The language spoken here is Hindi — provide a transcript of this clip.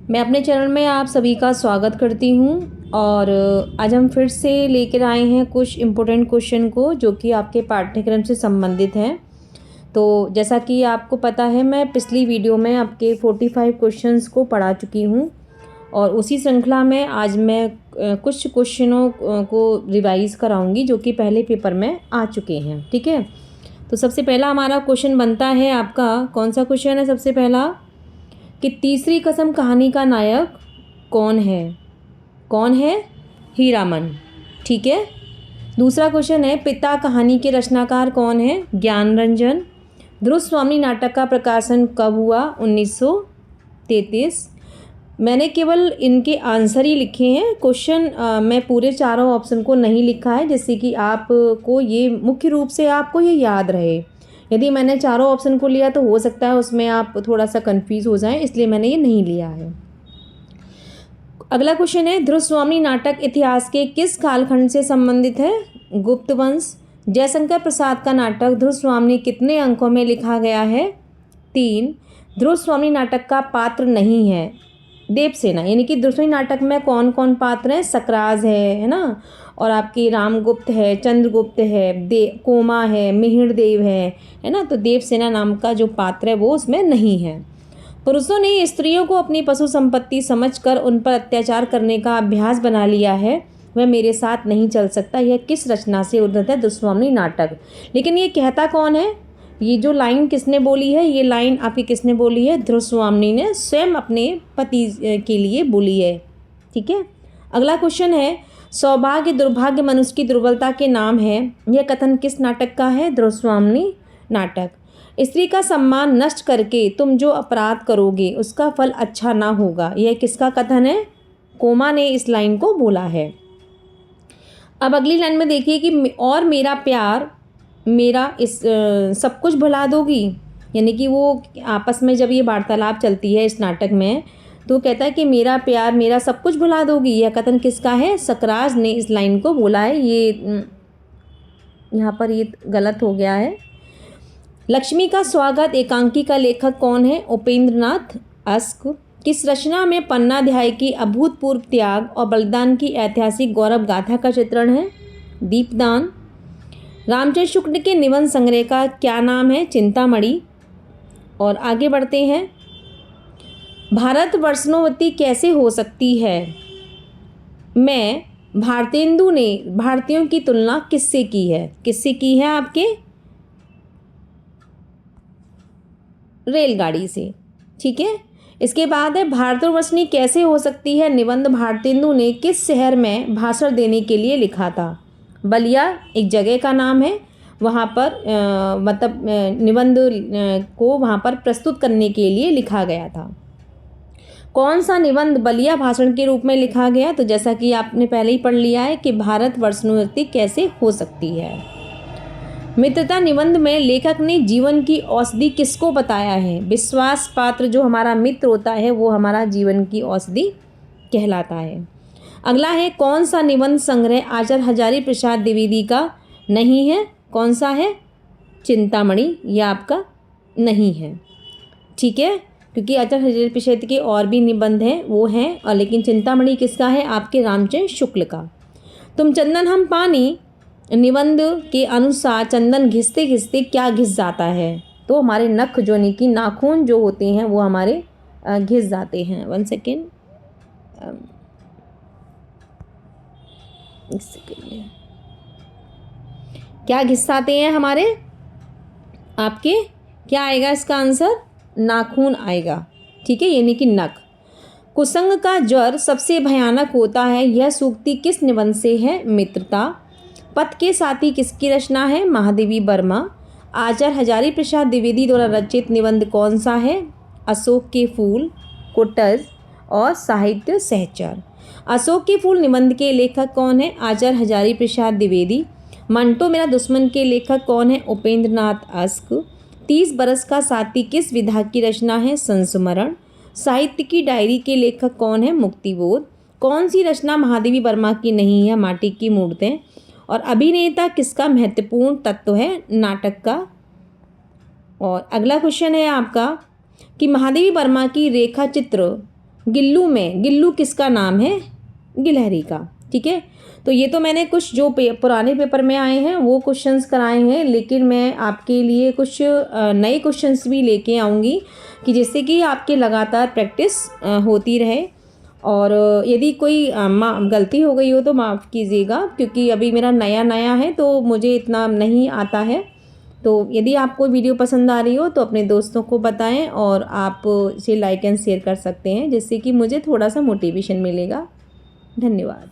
मैं अपने चैनल में आप सभी का स्वागत करती हूँ और आज हम फिर से लेकर आए हैं कुछ इम्पोर्टेंट क्वेश्चन को जो कि आपके पाठ्यक्रम से संबंधित हैं। तो जैसा कि आपको पता है, मैं पिछली वीडियो में आपके 45 क्वेश्चंस को पढ़ा चुकी हूँ और उसी श्रृंखला में आज मैं कुछ क्वेश्चनों को रिवाइज़ कराऊंगी जो कि पहले पेपर में आ चुके हैं। ठीक है, तो सबसे पहला हमारा क्वेश्चन बनता है आपका, कौन सा क्वेश्चन है सबसे पहला, कि तीसरी कसम कहानी का नायक कौन है? कौन है? हीरामन। ठीक है। दूसरा क्वेश्चन है, पिता कहानी के रचनाकार कौन है? ज्ञानरंजन। ध्रुव स्वामी नाटक का प्रकाशन कब हुआ? 1933। मैंने केवल इनके आंसर ही लिखे हैं, क्वेश्चन मैं पूरे चारों ऑप्शन को नहीं लिखा है, जिससे कि आपको ये मुख्य रूप से आपको ये याद रहे। यदि मैंने चारों ऑप्शन को लिया तो हो सकता है उसमें आप थोड़ा सा कंफ्यूज हो जाएं, इसलिए मैंने ये नहीं लिया है। अगला क्वेश्चन है, ध्रुव स्वामी नाटक इतिहास के किस कालखंड से संबंधित है? गुप्त वंश। जयशंकर प्रसाद का नाटक ध्रुव स्वामी कितने अंकों में लिखा गया है? 3। ध्रुव स्वामी नाटक का पात्र नहीं है देवसेना, यानी कि ध्रुव स्वामी नाटक में कौन कौन पात्र हैं? सकराज है ना, और आपकी रामगुप्त है, चंद्रगुप्त है, कोमा है, मिहिरदेव है ना। तो देवसेना नाम का जो पात्र है वो उसमें नहीं है। पुरुषों ने स्त्रियों को अपनी पशु संपत्ति समझकर उन पर अत्याचार करने का अभ्यास बना लिया है, वह मेरे साथ नहीं चल सकता। यह किस रचना से उद्धृत है? ध्रुव स्वामी नाटक। लेकिन ये कहता कौन है? ये जो लाइन किसने बोली है? ये लाइन आपकी किसने बोली है? ध्रुव स्वामी ने स्वयं अपने पति के लिए बोली है। ठीक है। अगला क्वेश्चन है, सौभाग्य दुर्भाग्य मनुष्य की दुर्बलता के नाम है, यह कथन किस नाटक का है? ध्रुव स्वामी नाटक। स्त्री का सम्मान नष्ट करके तुम जो अपराध करोगे उसका फल अच्छा ना होगा, यह किसका कथन है? कोमा ने इस लाइन को बोला है। अब अगली लाइन में देखिए कि और मेरा प्यार मेरा इस सब कुछ भुला दोगी, यानी कि वो आपस में जब ये वार्तालाप चलती है इस नाटक में, तो कहता है कि मेरा प्यार मेरा सब कुछ भुला दोगी, यह कथन किसका है? सकराज ने इस लाइन को बोला है। ये यहाँ पर ये गलत हो गया है। लक्ष्मी का स्वागत एकांकी का लेखक कौन है? उपेंद्रनाथ अश्क। किस रचना में पन्नाध्याय की अभूतपूर्व त्याग और बलिदान की ऐतिहासिक गौरव गाथा का चित्रण है? दीपदान। रामचंद्र शुक्ल के निबंध संग्रह का क्या नाम है? चिंतामणि। और आगे बढ़ते हैं, भारत वर्षणवती कैसे हो सकती है? मैं भारतेंदु ने भारतीयों की तुलना किससे की है? किससे की है? आपके रेलगाड़ी से। ठीक है। इसके बाद है, भारतवर्षिणी कैसे हो सकती है? निबंध भारतेंदु ने किस शहर में भाषण देने के लिए लिखा था? बलिया एक जगह का नाम है, वहाँ पर निबंध को वहाँ पर प्रस्तुत करने के लिए लिखा गया था। कौन सा निबंध बलिया भाषण के रूप में लिखा गया? तो जैसा कि आपने पहले ही पढ़ लिया है कि भारत वर्षणवती कैसे हो सकती है। मित्रता निबंध में लेखक ने जीवन की औषधि किसको बताया है? विश्वास पात्र जो हमारा मित्र होता है वो हमारा जीवन की औषधि कहलाता है। अगला है, कौन सा निबंध संग्रह आचार्य हजारी प्रसाद द्विवेदी का नहीं है? कौन सा है? चिंतामणि। यह आपका नहीं है। ठीक है, क्योंकि आचार्य हजारी प्रसाद के और भी निबंध हैं वो हैं, और लेकिन चिंतामणि किसका है? आपके रामचंद्र शुक्ल का। तुम चंदन हम पानी निबंध के अनुसार चंदन घिसते घिसते क्या घिस जाता है? तो हमारे नख जो यानी कि नाखून जो होते हैं वो हमारे घिस जाते हैं। 1 सेकेंड, क्या घिसाते हैं हमारे? आपके क्या आएगा इसका आंसर? नाखून आएगा। ठीक है, यानी कि नख। कुसंग का ज्वर सबसे भयानक होता है, यह सूक्ति किस निबंध से है? मित्रता। पथ के साथी किसकी रचना है? महादेवी वर्मा। आचार्य हजारी प्रसाद द्विवेदी द्वारा रचित निबंध कौन सा है? अशोक के फूल, कुटज और साहित्य सहचर। अशोक के फूल निबंध के लेखक कौन है? आचार्य हजारी प्रसाद द्विवेदी। मंटो मेरा दुश्मन के लेखक कौन है? उपेंद्रनाथ अश्क। 30 बरस का साथी किस विधा की रचना है? संस्मरण। साहित्य की डायरी के लेखक कौन है? मुक्तिबोध। कौन सी रचना महादेवी वर्मा की नहीं है? माटी की मूर्तें। और अभिनेता किसका महत्वपूर्ण तत्व है? नाटक का। और अगला क्वेश्चन है आपका कि महादेवी वर्मा की रेखा चित्र गिल्लू में गिल्लू किसका नाम है? गिलहरी का। ठीक है, तो ये तो मैंने कुछ जो पुराने पेपर में आए हैं वो क्वेश्चंस कराए हैं, लेकिन मैं आपके लिए कुछ नए क्वेश्चंस भी लेके आऊँगी कि जिससे कि आपके लगातार प्रैक्टिस होती रहे। और यदि कोई गलती हो गई हो तो माफ़ कीजिएगा, क्योंकि अभी मेरा नया नया है तो मुझे इतना नहीं आता है। तो यदि आपको वीडियो पसंद आ रही हो तो अपने दोस्तों को बताएं और आप इसे लाइक एंड शेयर कर सकते हैं, जिससे कि मुझे थोड़ा सा मोटिवेशन मिलेगा। धन्यवाद।